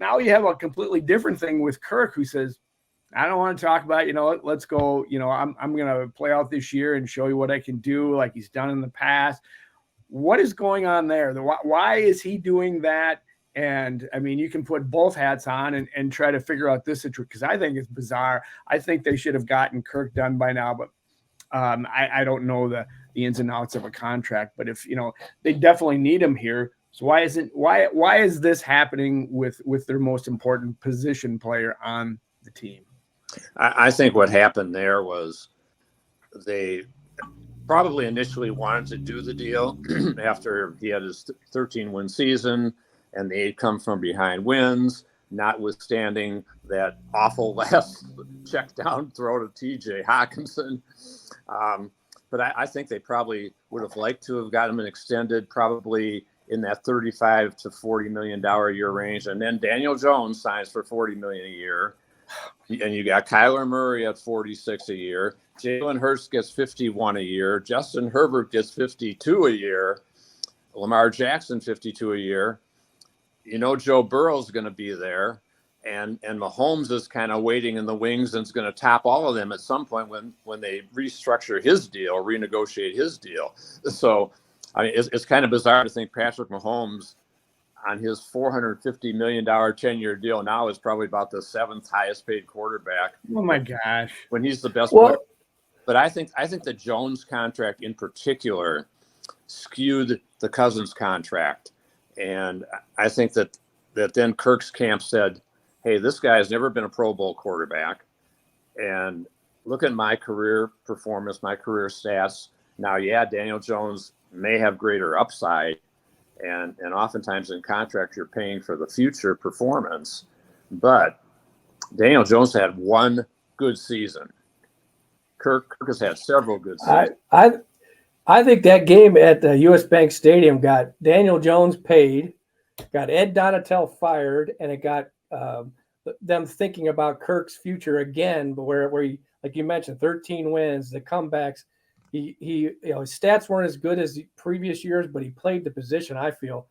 now you have a completely different thing with Kirk, who says, I don't want to talk about, let's go, I'm going to play out this year and show you what I can do like he's done in the past. What is going on there? Why is he doing that? And I mean, you can put both hats on and try to figure out this situation, because I think it's bizarre. I think they should have gotten Kirk done by now, but I don't know the ins and outs of a contract. But if they definitely need him here, so why is this happening with their most important position player on the team? I think what happened there was they probably initially wanted to do the deal after he had his 13-win season, and they had come from behind wins, notwithstanding that awful last check down throw to TJ Hawkinson. But I think they probably would have liked to have gotten him extended, probably in that $35 to $40 million a year range. And then Daniel Jones signs for $40 million a year. And you got Kyler Murray at 46 a year. Jalen Hurts gets 51 a year. Justin Herbert gets 52 a year. Lamar Jackson 52 a year. Joe Burrow's going to be there, and Mahomes is kind of waiting in the wings and is going to top all of them at some point when they restructure his deal, renegotiate his deal. So, I mean, it's kind of bizarre to think Patrick Mahomes on his $450 million 10-year deal now is probably about the seventh highest paid quarterback. Oh my gosh! When he's the best player. But I think the Jones contract in particular skewed the Cousins contract. And I think that then Kirk's camp said, hey, this guy has never been a Pro Bowl quarterback. And look at my career performance, my career stats. Now, yeah, Daniel Jones may have greater upside. And oftentimes in contracts, you're paying for the future performance. But Daniel Jones had one good season. Kirk has had several good seasons. I think that game at the U.S. Bank Stadium got Daniel Jones paid, got Ed Donatel fired, and it got them thinking about Kirk's future again. But where he, like you mentioned, 13 wins, the comebacks. His stats weren't as good as the previous years, but he played the position. I feel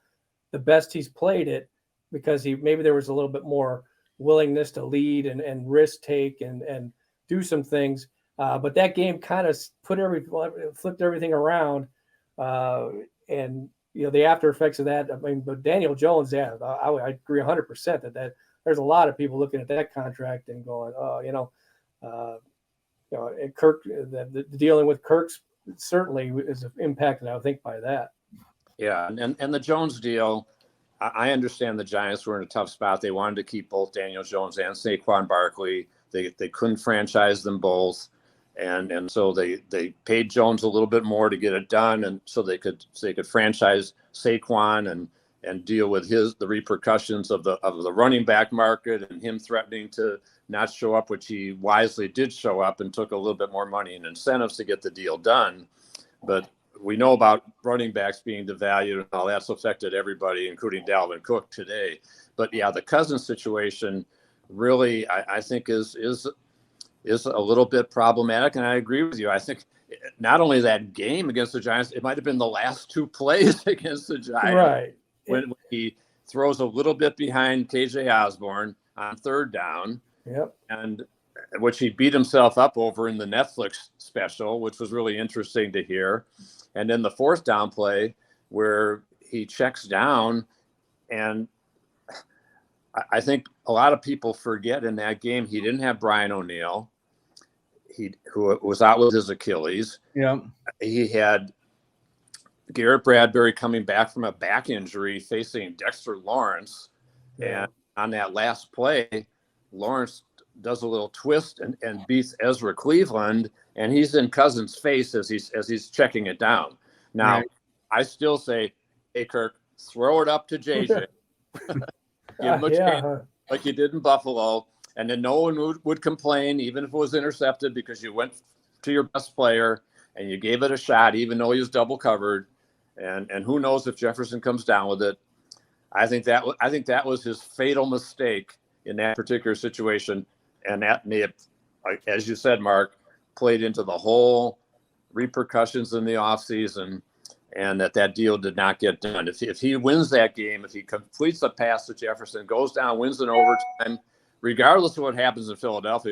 the best he's played it, because maybe there was a little bit more willingness to lead and risk take and do some things. But that game kind of flipped everything around, and the after effects of that. I mean, but Daniel Jones, I agree 100% that there's a lot of people looking at that contract and going, and Kirk, the dealing with Kirk's certainly is impacted, I think, by that. Yeah, and the Jones deal, I understand the Giants were in a tough spot. They wanted to keep both Daniel Jones and Saquon Barkley. They couldn't franchise them both. And so they paid Jones a little bit more to get it done, and so they could franchise Saquon and deal with the repercussions of the running back market and him threatening to not show up, which he wisely did show up and took a little bit more money and incentives to get the deal done. But we know about running backs being devalued and how that's affected everybody, including Dalvin Cook today. But yeah, the Cousins situation really, I think is a little bit problematic. And I agree with you. I think not only that game against the Giants, it might have been the last two plays against the Giants. Right. When he throws a little bit behind KJ Osborne on third down. Yep. And which he beat himself up over in the Netflix special, which was really interesting to hear. And then the fourth down play where he checks down, and I think a lot of people forget in that game he didn't have Brian O'Neill, who was out with his Achilles. Yeah. He had Garrett Bradbury coming back from a back injury facing Dexter Lawrence. Yeah. And on that last play, Lawrence does a little twist and beats Ezra Cleveland, and he's in Cousins' face as he's checking it down. Now, right. I still say, hey, Kirk, throw it up to JJ. Give him a chance, like you did in Buffalo, and then no one would complain, even if it was intercepted, because you went to your best player and you gave it a shot, even though he was double covered. And who knows if Jefferson comes down with it. I think that was his fatal mistake in that particular situation, and that may have, as you said, Mark, played into the whole repercussions in the offseason. and that deal did not get done. If he wins that game, if he completes the pass to Jefferson, goes down, wins in overtime, regardless of what happens in Philadelphia,